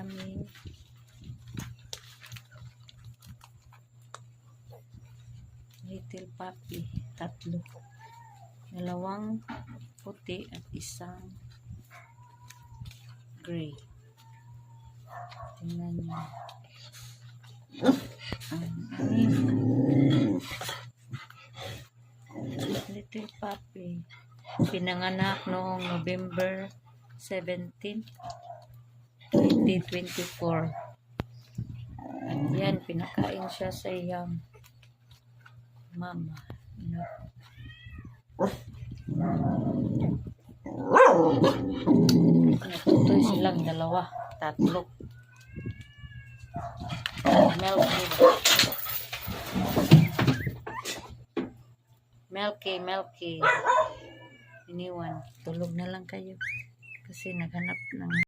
namin. Little puppy, 3. 2 puti at 1 gray. Tingnan nyo. Little puppy. Pinanganak noong November 17, 2024. At yan, pinakain siya sa iyang mama. Natutoy silang 2, 3. Milky. Iniwan. Tulog na lang kayo. Kasi naghanap ng